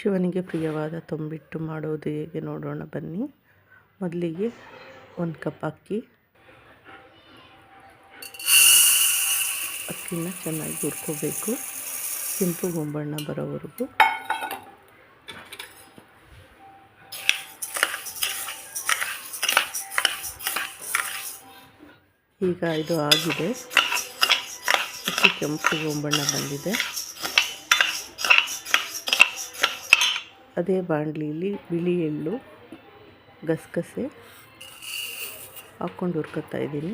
ಶಿವನಿಗೆ ಪ್ರಿಯವಾದ ತಂಬಿಟ್ಟು ಮಾಡೋದು ಹೇಗೆ ನೋಡೋಣ ಬನ್ನಿ. ಮೊದಲಿಗೆ 1 ಕಪ್ ಅಕ್ಕಿನ ಚೆನ್ನಾಗಿ ಹುರ್ಕೋಬೇಕು, ಕೆಂಪು ಗೊಂಬಣ್ಣ ಬರೋವರೆಗೂ. ಈಗ ಇದು ಆಗಿದೆ, ಅಕ್ಕಿ ಕೆಂಪು ಗೊಂಬಣ್ಣ ಬಂದಿದೆ. ಅದೇ ಬಾಣಲಿಲಿ ಬಿಳಿ ಎಳ್ಳು, ಗಸಗಸೆ ಹಾಕ್ಕೊಂಡು ಹುರ್ಕೊತಾ ಇದ್ದೀನಿ.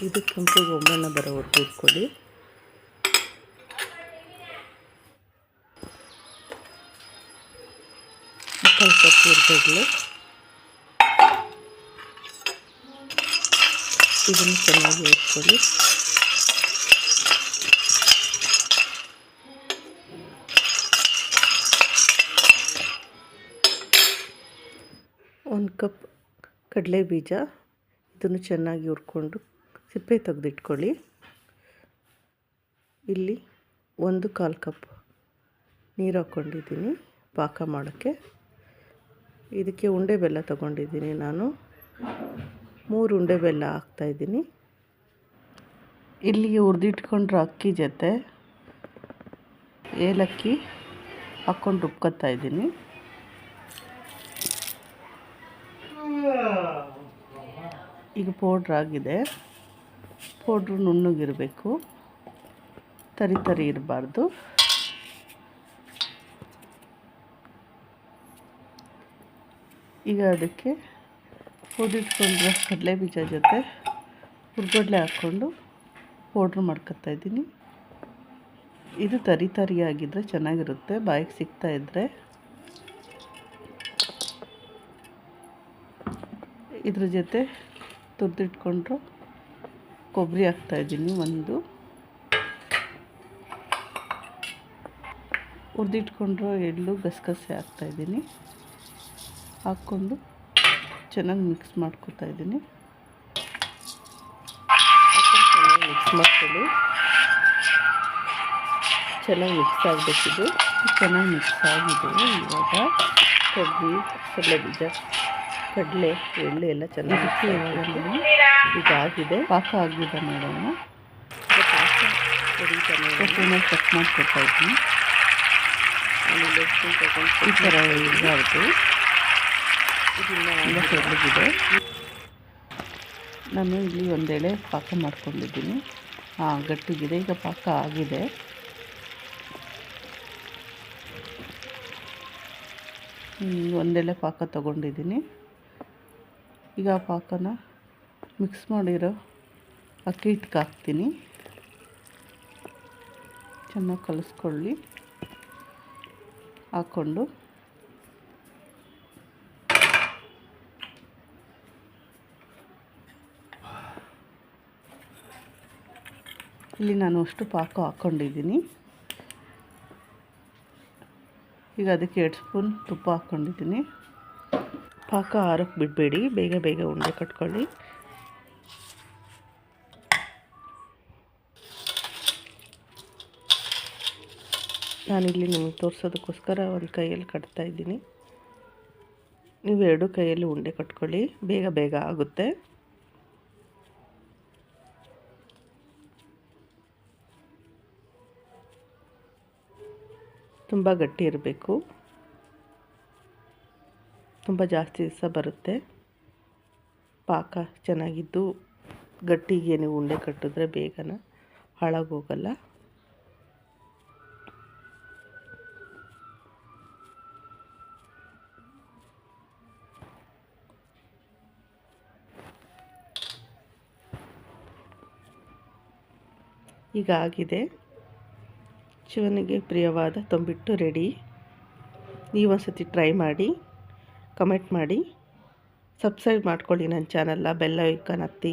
ಇದು ಕೆಂಪು ಗೊಂಬಣ್ಣ ಬರೋವರೆಗೂ ಹುರ್ಕೊಳ್ಳಿ. ಸ್ವಲ್ಪ ಹುರ್ಗಡ್ಲೆ, ಇದನ್ನು ಚೆನ್ನಾಗಿ ಹುರ್ಕೊಳ್ಳಿ. ಒಂದು ಕಪ್ ಕಡಲೆ ಬೀಜ, ಇದನ್ನು ಚೆನ್ನಾಗಿ ಹುರ್ಕೊಂಡು ಸಿಪ್ಪೆ ತೆಗೆದಿಟ್ಕೊಳ್ಳಿ. ಇಲ್ಲಿ 1/4 ಕಪ್ ನೀರು ಹಾಕ್ಕೊಂಡಿದ್ದೀನಿ ಪಾಕ ಮಾಡೋಕ್ಕೆ. ಇದಕ್ಕೆ ಉಂಡೆ ಬೆಲ್ಲ ತಗೊಂಡಿದ್ದೀನಿ ನಾನು, 3 ಉಂಡೆ ಬೆಲ್ಲ ಹಾಕ್ತಾಯಿದ್ದೀನಿ. ಇಲ್ಲಿ ಹುರಿದಿಟ್ಕೊಂಡ್ರೆ ಅಕ್ಕಿ ಜೊತೆ ಏಲಕ್ಕಿ ಹಾಕ್ಕೊಂಡು ರುಬ್ಕೊತಾ ಇದ್ದೀನಿ. ಈಗ ಪೌಡ್ರ್ ಆಗಿದೆ. ಪೌಡ್ರು ನುಣ್ಣಗಿರಬೇಕು, ತರಿ ಇರಬಾರ್ದು. ಈಗ ಅದಕ್ಕೆ ಹುರಿದಿಟ್ಕೊಂಡ್ರೆ ಕಡಲೆ ಬೀಜ ಜೊತೆ ಹುರ್ಗಡ್ಲೆ ಹಾಕ್ಕೊಂಡು ಪೌಡ್ರ್ ಮಾಡ್ಕೊತಾ ಇದ್ದೀನಿ. ಇದು ತರಿಯಾಗಿದ್ದರೆ ಚೆನ್ನಾಗಿರುತ್ತೆ, ಬಾಯಿಗೆ ಸಿಗ್ತಾ ಇದ್ದರೆ. ಇದ್ರ ಜೊತೆ ತುರಿದಿಟ್ಕೊಂಡ್ರು ಕೊಬ್ಬರಿ ಹಾಕ್ತಾಯಿದ್ದೀನಿ. ಹುರಿದಿಟ್ಕೊಂಡ್ರು ಎಳ್ಳು, ಗಸಗಸೆ ಹಾಕ್ತಾಯಿದ್ದೀನಿ. ಹಾಕ್ಕೊಂಡು ಚೆನ್ನಾಗಿ ಮಿಕ್ಸ್ ಮಾಡ್ಕೊತಾ ಇದ್ದೀನಿ. ಚೆನ್ನಾಗಿ ಮಿಕ್ಸ್ ಮಾಡ್ಕೊಳ್ಳಿ. ಚೆನ್ನಾಗಿ ಮಿಕ್ಸ್ ಆಗಬೇಕಿದು. ಚೆನ್ನಾಗಿ ಮಿಕ್ಸ್ ಆಗಿದೆ. ಇವಾಗ ಕೊಬ್ಬರಿ, ಕಡಲೆ ಬೀಜ, ಕಡಲೆ, ಎಳ್ಳು ಎಲ್ಲ ಚೆನ್ನಾಗಿ ಇದಾಗಿದೆ. ಪಾಕ ಆಗಿದೆ ನೋಡೋಣ. ಪಾಕ ಕಟ್ ಮಾಡ್ಕೊತಾ ಇದ್ದೀನಿ. ಈ ಥರ ಇದಾಯಿತು. ಇದೆಲ್ಲ ತೆಗೆದಿದೆ. ನಾನು ಇಲ್ಲಿ ಒಂದೆಳೆ ಪಾಕ ಮಾಡ್ಕೊಂಡಿದ್ದೀನಿ. ಗಟ್ಟಿಗಿದೆ. ಈಗ ಪಾಕ ಆಗಿದೆ. ಒಂದೆಳೆ ಪಾಕ ತಗೊಂಡಿದ್ದೀನಿ. ಈಗ ಆ ಪಾಕನ ಮಿಕ್ಸ್ ಮಾಡಿರೋ ಅಕ್ಕಿ ಹಿಟ್ಟಿಗೆ ಹಾಕ್ತೀನಿ. ಚೆನ್ನಾಗಿ ಕಲಿಸ್ಕೊಳ್ಳಿ. ಹಾಕ್ಕೊಂಡು ಇಲ್ಲಿ ನಾನು ಅಷ್ಟು ಪಾಕ ಹಾಕ್ಕೊಂಡಿದ್ದೀನಿ. ಈಗ ಅದಕ್ಕೆ 2 ಸ್ಪೂನ್ ತುಪ್ಪ ಹಾಕ್ಕೊಂಡಿದ್ದೀನಿ. ಪಾಕ ಆರೋಕ್ಕೆ ಬಿಡಬೇಡಿ, ಬೇಗ ಉಂಡೆ ಕಟ್ಕೊಳ್ಳಿ. ನಾನಿಲ್ಲಿ ನಿಮಗೆ ತೋರಿಸೋದಕ್ಕೋಸ್ಕರ ಒಂದು ಕೈಯಲ್ಲಿ ಕಟ್ತಾಯಿದ್ದೀನಿ. ನೀವು 2 ಕೈಯಲ್ಲಿ ಉಂಡೆ ಕಟ್ಕೊಳ್ಳಿ, ಬೇಗ ಆಗುತ್ತೆ. ತುಂಬ ಗಟ್ಟಿ ಇರಬೇಕು, ತುಂಬ ಜಾಸ್ತಿ ದಿವಸ ಬರುತ್ತೆ. ಪಾಕ ಚೆನ್ನಾಗಿದ್ದು ಗಟ್ಟಿಗೆ ನೀವು ಉಂಡೆ ಕಟ್ಟಿದ್ರೆ ಬೇಗನೆ ಹಾಳಾಗೋಗಲ್ಲ. ಈಗ ಆಗಿದೆ. ಶಿವನಿಗೆ ಪ್ರಿಯವಾದ ತಂಬಿಟ್ಟು ರೆಡಿ. ನೀವೊಂದ್ಸತಿ ಟ್ರೈ ಮಾಡಿ, ಕಮೆಂಟ್ ಮಾಡಿ, ಸಬ್ಸ್ಕ್ರೈಬ್ ಮಾಡ್ಕೊಳ್ಳಿ ನನ್ನ ಚಾನಲ್ನ, ಬೆಲ್ ಐಕಾನ್ ಒತ್ತಿ.